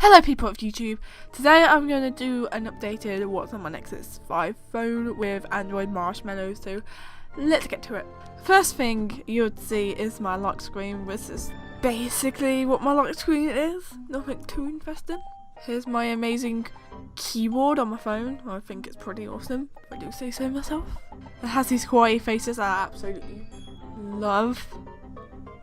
Hello people of YouTube, today I'm going to do an updated what's on my Nexus 5 phone with Android Marshmallow, so let's get to it. First thing you would see is my lock screen, which is basically what my lock screen is, nothing too interesting. Here's my amazing keyboard on my phone, I think it's pretty awesome, if I do say so myself. It has these kawaii faces that I absolutely love,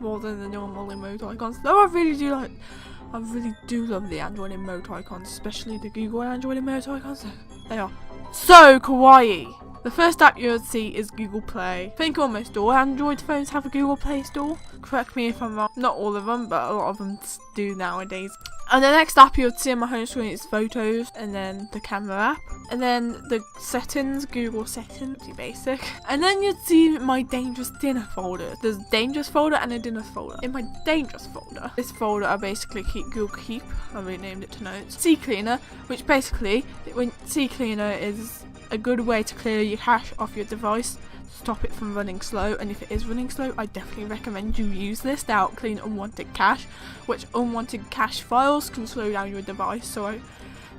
more than the normal emote icons, though I really do love the Android emote icons, especially the Google Android emote icons. They are so kawaii. The first app you would see is Google Play. I think almost all Android phones have a Google Play store. Correct me if I'm wrong. Not all of them, but a lot of them do nowadays. And the next app you would see on my home screen is Photos, and then the camera app, and then the settings, Google settings, pretty basic. And then you'd see my dangerous dinner folder. There's a dangerous folder and a dinner folder. In my dangerous folder, this folder I basically keep Google Keep. I renamed it to Notes. CCleaner, which basically, when CCleaner is a good way to clear your cache off your device, stop it from running slow, and if it is running slow, I definitely recommend you use this to help clean unwanted cache, which unwanted cache files can slow down your device, so I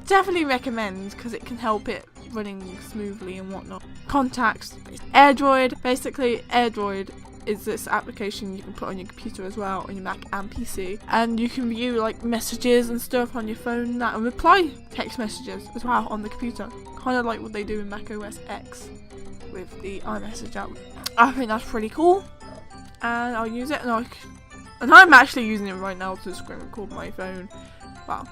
definitely recommend because it can help it running smoothly and whatnot. Contacts, AirDroid, basically AirDroid is this application you can put on your computer as well, on your Mac and PC, and you can view like messages and stuff on your phone and reply text messages as well on the computer, kind of like what they do in Mac OS X with the iMessage app. I think that's pretty cool, and I'll use it, and I'm actually using it right now to screen record my phone, well,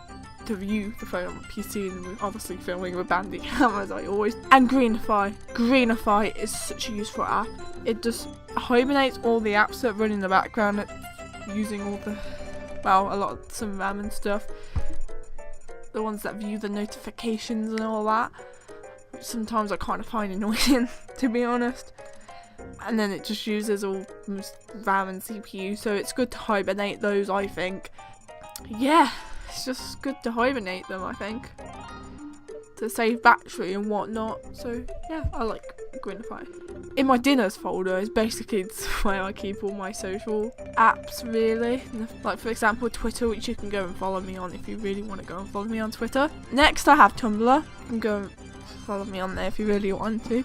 to view the phone on my PC, and we're obviously filming with Bandy cameras I always. And Greenify is such a useful app. It just hibernates all the apps that run in the background using all the, well, some RAM and stuff, the ones that view the notifications and all that, which sometimes I kind of find annoying, to be honest. And then it just uses all RAM and CPU, so it's good to hibernate those, I think. Yeah, it's just good to hibernate them, I think, to save battery and whatnot. So yeah, I like Greenify. In my dinners folder is basically where I keep all my social apps, really. Like for example Twitter, which you can go and follow me on if you really want to go and follow me on Twitter. Next I have Tumblr. You can go and follow me on there if you really want to.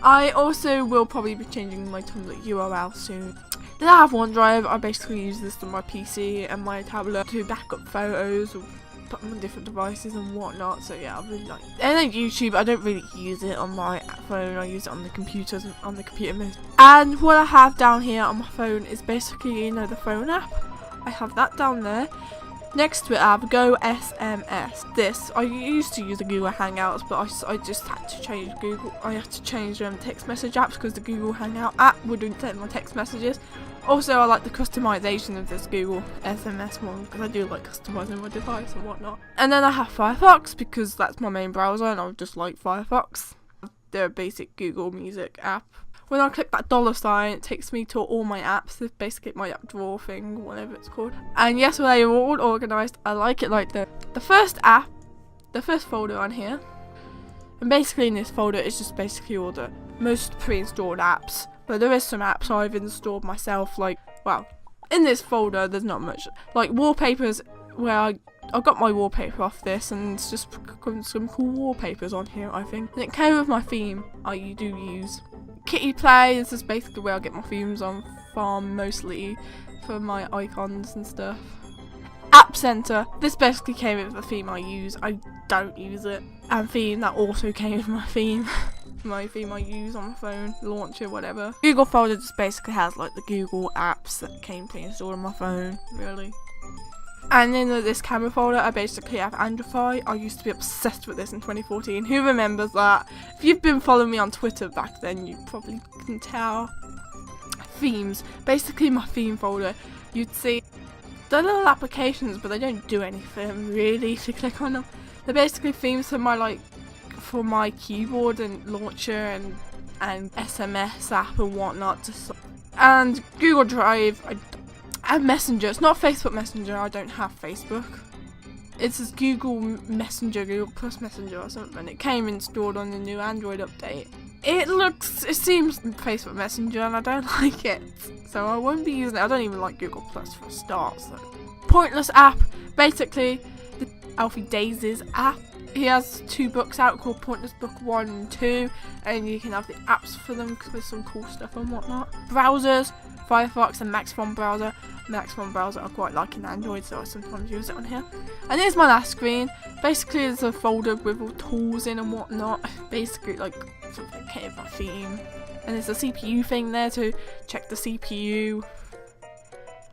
I also will probably be changing my Tumblr URL soon. Then I have OneDrive. I basically use this on my PC and my tablet to back up photos or put them on different devices and whatnot. So yeah, I really like it. And then YouTube, I don't really use it on my phone. I use it on the computers and on the computer most. And what I have down here on my phone is basically, the phone app. I have that down there. Next to it I have Go SMS. This, I used to use the Google Hangouts, but I just had to change text message apps because the Google Hangout app wouldn't send my text messages. Also, I like the customization of this Google SMS one because I do like customizing my device and whatnot. And then I have Firefox because that's my main browser and I just like Firefox. They're a basic Google Music app. When I click that $, it takes me to all my apps. It's basically my app drawer thing, whatever it's called. And yes, they are all organised. I like it like that. The first folder on here, and basically in this folder is just basically all the most pre-installed apps. But there is some apps I've installed myself, in this folder there's not much. Like wallpapers, where I got my wallpaper off this, and it's just some cool wallpapers on here, I think. And it came with my theme I do use. Kitty Play, this is basically where I get my themes on farm, mostly for my icons and stuff. App Center, this basically came with the theme I use. I don't use it. And theme, that also came with my theme. My theme I use on my phone, launcher, whatever. Google folder just basically has like the Google apps that came pre-installed on my phone, really. And in this camera folder, I basically have Android. I used to be obsessed with this in 2014. Who remembers that? If you've been following me on Twitter back then, you probably can tell. Themes. Basically, my theme folder, you'd see the little applications, but they don't do anything really to click on them. They're basically themes for my keyboard and launcher and SMS app and whatnot. And Google Drive. And Messenger, it's not Facebook Messenger, I don't have Facebook. It's just Google Messenger, Google Plus Messenger or something. It came installed on the new Android update. It seems Facebook Messenger and I don't like it. So I won't be using it. I don't even like Google Plus for a start. So. Pointless app, basically, Alfie Daisy's app. He has 2 books out called Pointless Book 1 and 2, and you can have the apps for them because there's some cool stuff and whatnot. Browsers, Firefox and Maxfont browser. Maxfont browser I quite like in Android, so I sometimes use it on here. And here's my last screen. Basically it's a folder with all tools in and whatnot. Basically like something kind of a theme. And there's a CPU thing there to check the CPU.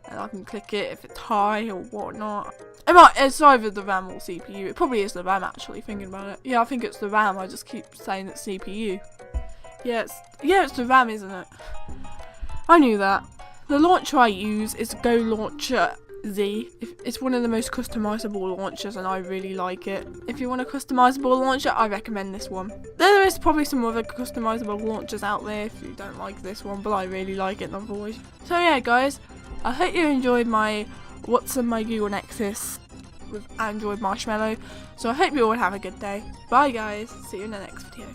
And I can click it if it's high or whatnot. It's either the RAM or CPU. It probably is the RAM actually, thinking about it. Yeah, I think it's the RAM. I just keep saying it's CPU. Yeah, it's the RAM, isn't it? I knew that. The launcher I use is Go Launcher Z. It's one of the most customizable launchers and I really like it. If you want a customizable launcher, I recommend this one. There is probably some other customizable launchers out there if you don't like this one, but I really like it otherwise. So yeah guys, I hope you enjoyed my What's on my Google Nexus with Android Marshmallow. So I hope you all have a good day. Bye guys, see you in the next video.